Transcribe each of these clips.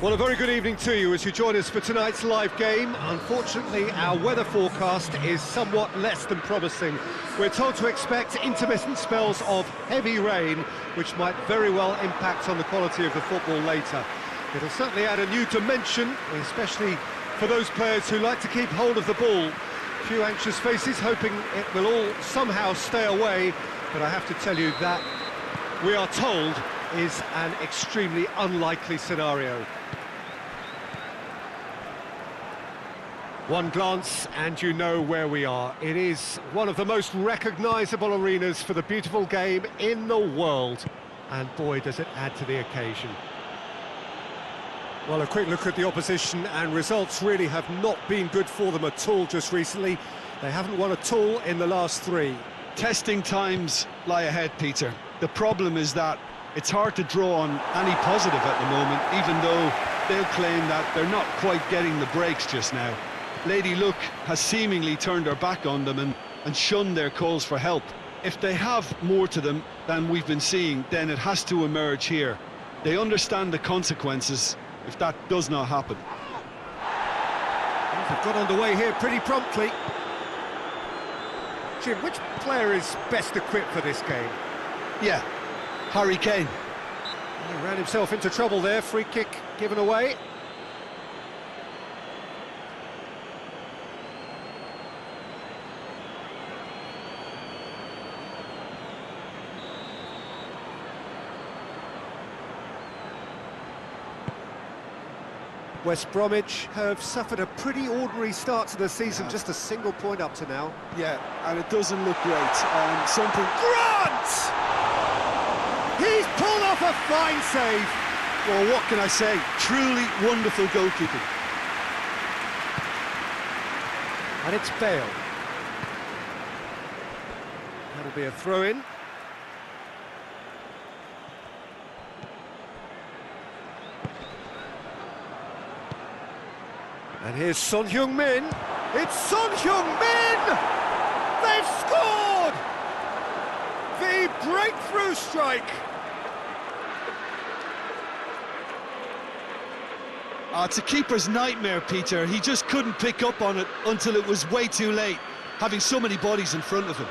Well, a very good evening to you as you join us for tonight's live game. Unfortunately, our weather forecast is somewhat less than promising. We're told to expect intermittent spells of heavy rain, which might very well impact on the quality of the football later. It'll certainly add a new dimension, especially for those players who like to keep hold of the ball. A few anxious faces hoping it will all somehow stay away, but I have to tell you that we are told is an extremely unlikely scenario. One glance and you know where we are. It is one of the most recognisable arenas for the beautiful game in the world. And boy, does it add to the occasion. Well, a quick look at the opposition, and results really have not been good for them at all just recently. They haven't won at all in the last three. Testing times lie ahead, Peter. The problem is that it's hard to draw on any positive at the moment, even though they'll claim that they're not quite getting the breaks just now. Lady Luck has seemingly turned her back on them and shunned their calls for help. If they have more to them than we've been seeing, then it has to emerge here. They understand the consequences if that does not happen. They've got underway here pretty promptly. Jim, which player is best equipped for this game? Yeah, Harry Kane. He ran himself into trouble there, free kick given away. West Bromwich have suffered a pretty ordinary start to the season, just a single point up to now. Yeah, and it doesn't look great. Grant! He's pulled off a fine save. Well, what can I say? Truly wonderful goalkeeping. And it's Bale. That'll be a throw-in. And here's Son Heung-min. It's Son Heung-min! They've scored! The breakthrough strike! It's a keeper's nightmare, Peter. He just couldn't pick up on it until it was way too late, having so many bodies in front of him.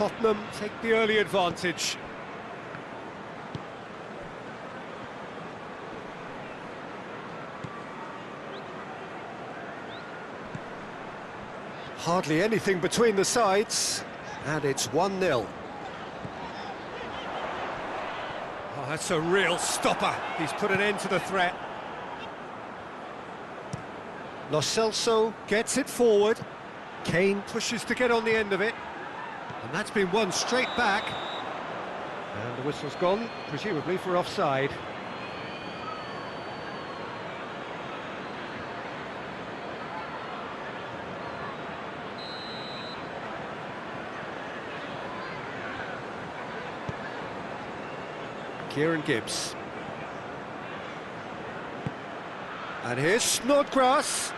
Tottenham take the early advantage. Hardly anything between the sides, and it's 1-0. Oh, that's a real stopper. He's put an end to the threat. Lo Celso gets it forward. Kane pushes to get on the end of it. And that's been won straight back. And the whistle's gone, presumably for offside. Kieran Gibbs. And here's Snodgrass.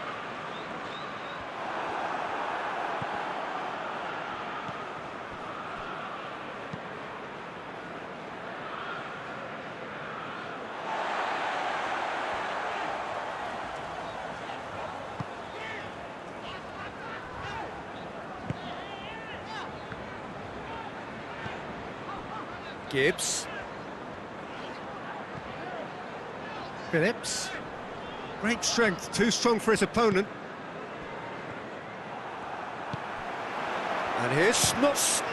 Gibbs. Phillips. Great strength, too strong for his opponent. And here's Snodgrass!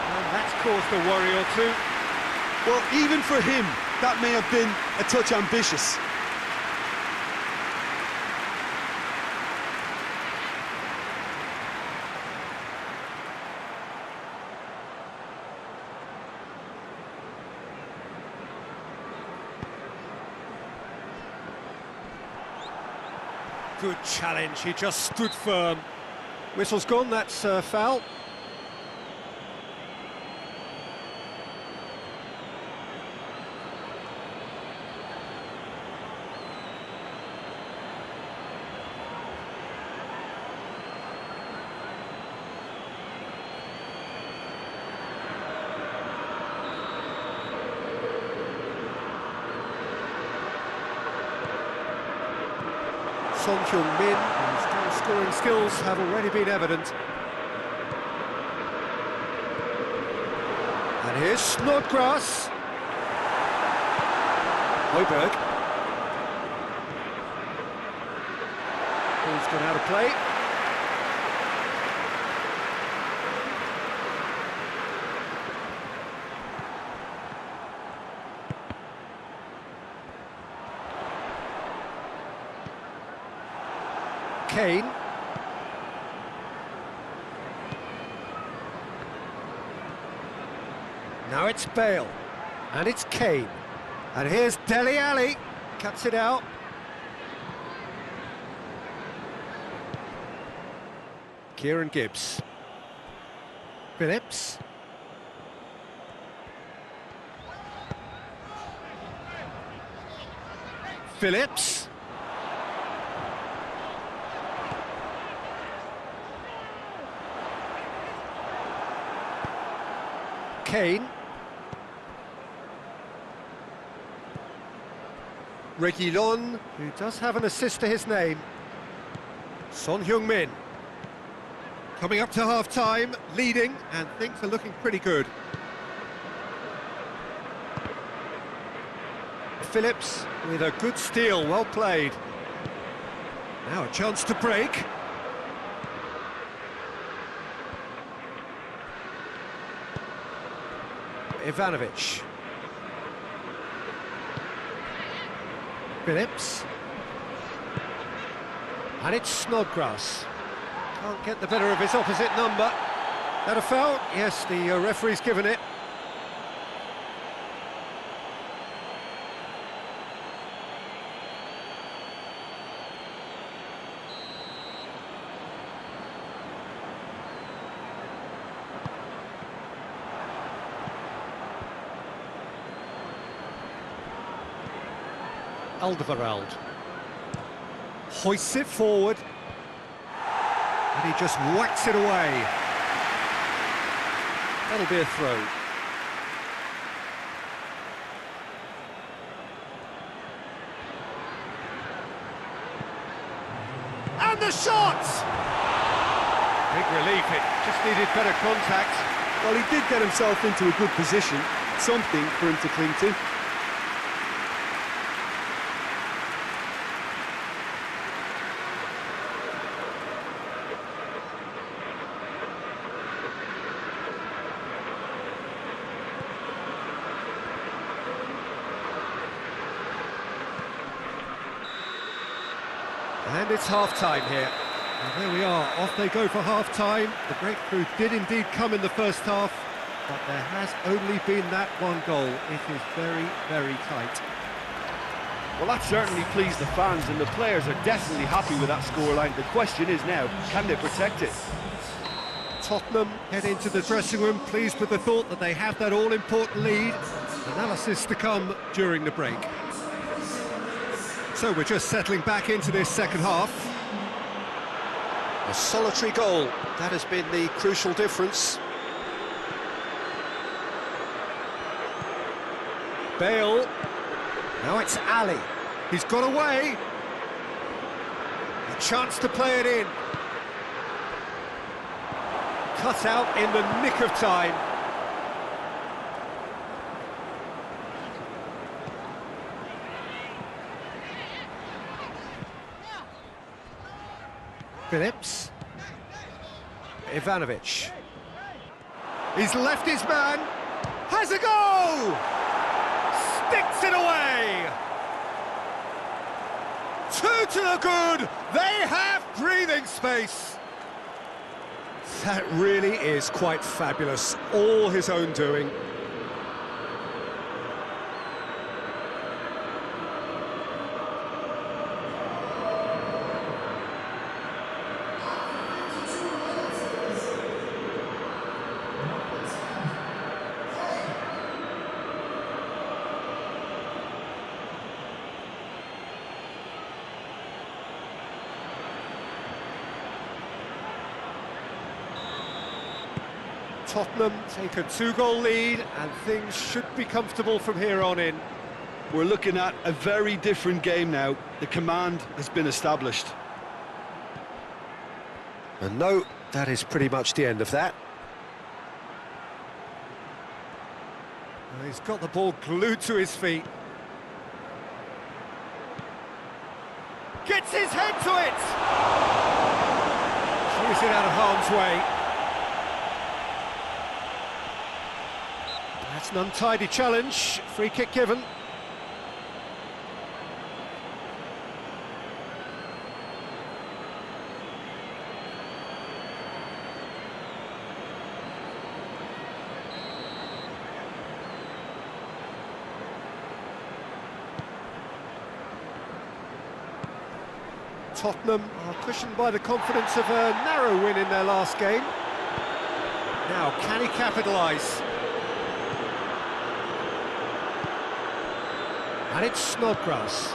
And that's caused a worry or two. Well, even for him, that may have been a touch ambitious. Good challenge, he just stood firm. Whistle's gone, that's foul. Son Heung-min, whose goal-scoring skills have already been evident. And here's Snodgrass. Højbjerg. Ball's gone out of play. Kane. Now it's Bale, and it's Kane. And here's Dele Alli, cuts it out. Kieran Gibbs. Phillips. Phillips. Kane. Reguilon, who does have an assist to his name. Son Heung-min. Coming up to half-time, leading, and things are looking pretty good. Phillips with a good steal, well played. Now a chance to break. Ivanovic. Phillips. And it's Snodgrass. Can't get the better of his opposite number. That a foul? Yes, the referee's given it. Alderweireld hoists it forward, and he just whacks it away. That'll be a throw. And the shot! Big relief, it just needed better contact. Well, he did get himself into a good position, something for him to cling to. And it's half-time here. And there we are, off they go for half-time. The breakthrough did indeed come in the first half, but there has only been that one goal. It is very, very tight. Well, that certainly pleased the fans, and the players are definitely happy with that scoreline. The question is now, can they protect it? Tottenham head into the dressing room pleased with the thought that they have that all-important lead. Analysis to come during the break. So we're just settling back into this second half. A solitary goal, that has been the crucial difference. Bale. Now it's Ali. He's got away. A chance to play it in. Cut out in the nick of time. Phillips. Ivanovic. He's left his man. Has a go! Sticks it away! 2 to the good! They have breathing space! That really is quite fabulous. All his own doing. Tottenham take a 2-goal lead, and things should be comfortable from here on in. We're looking at a very different game now. The command has been established. And no, that is pretty much the end of that. Well, he's got the ball glued to his feet. Gets his head to it! Shoots it out of harm's way. That's an untidy challenge. Free kick given. Tottenham are cushioned by the confidence of a narrow win in their last game. Now, can he capitalise? And it's Snodgrass.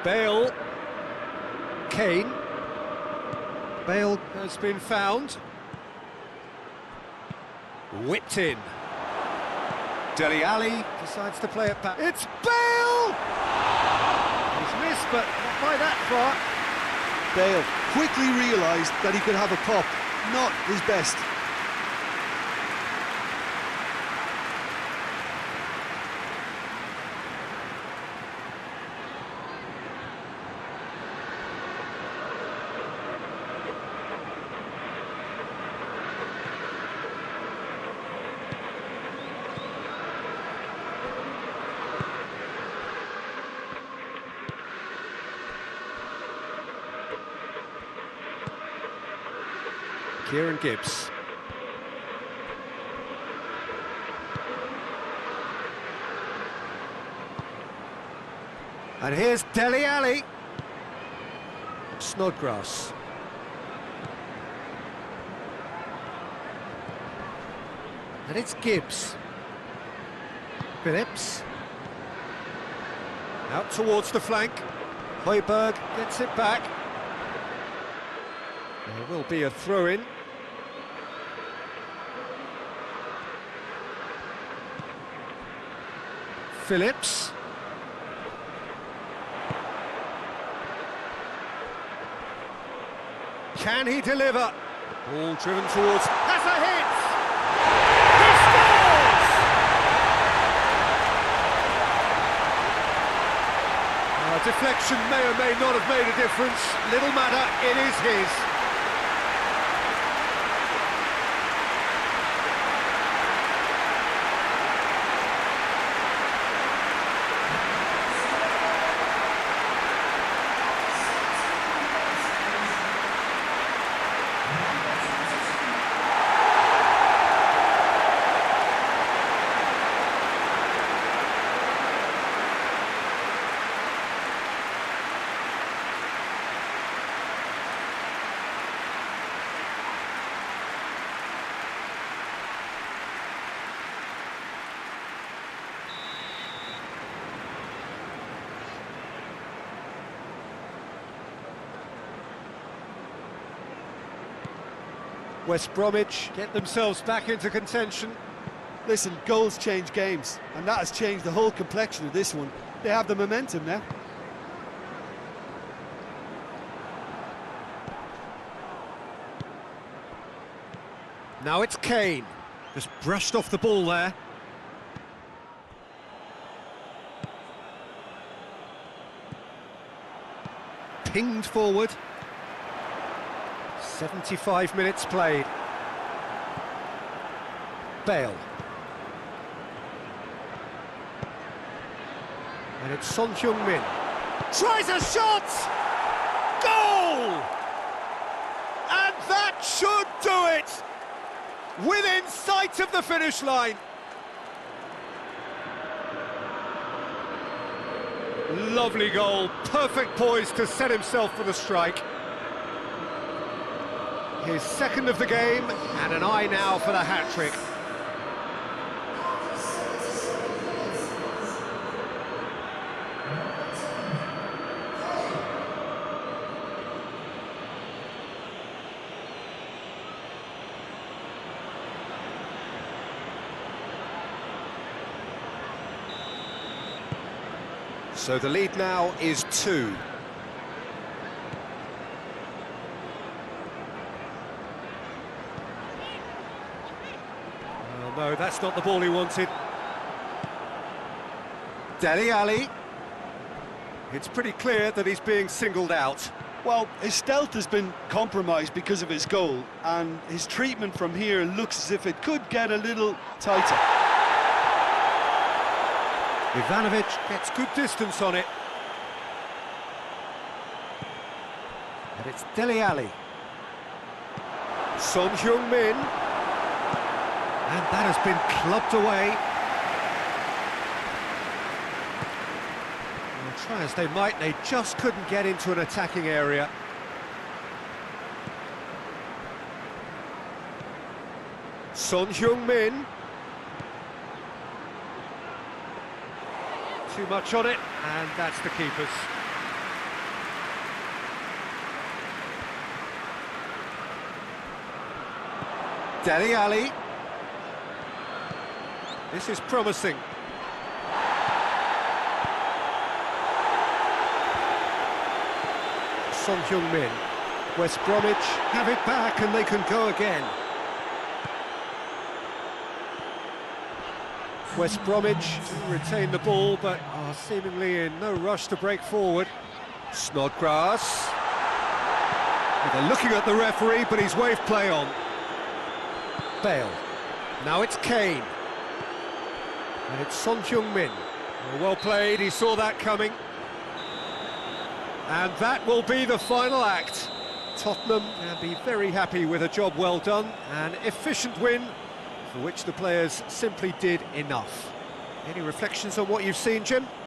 Bale. Kane. Bale has been found. Whipped in. Dele Alli decides to play it back. It's Bale! He's missed, but not by that far. Bale quickly realised that he could have a pop. Not his best. Kieran Gibbs. And here's Dele Alli. Snodgrass. And it's Gibbs. Phillips. Out towards the flank. Højbjerg gets it back. There will be a throw-in. Phillips. Can he deliver? Ball driven towards... Has a hit! He scores! Deflection may or may not have made a difference. Little matter, it is his. West Bromwich get themselves back into contention. Listen, goals change games, and that has changed the whole complexion of this one. They have the momentum now. Now it's Kane. Just brushed off the ball there. Pinged forward. 75 minutes played. Bale. And it's Son Heung-min. Tries a shot! Goal! And that should do it! Within sight of the finish line. Lovely goal, perfect poise to set himself for the strike. His second of the game, and an eye now for the hat-trick. So the lead now is 2. Oh, no, that's not the ball he wanted. Dele Alli. It's pretty clear that he's being singled out. Well, his stealth has been compromised because of his goal, and his treatment from here looks as if it could get a little tighter. Ivanovic gets good distance on it. And it's Dele Alli. Son Heung-min. And that has been clubbed away. Well, try as they might, they just couldn't get into an attacking area. Son Heung-min. Too much on it, and that's the keeper's. Dele Alli. This is promising. Son Heung-min. West Bromwich have it back and they can go again. West Bromwich retain the ball, but are seemingly in no rush to break forward. Snodgrass. They're looking at the referee, but he's waved play on. Bale. Now it's Kane. And it's Son Heung-min. Well played, he saw that coming. And that will be the final act. Tottenham can be very happy with a job well done. An efficient win, for which the players simply did enough. Any reflections on what you've seen, Jim?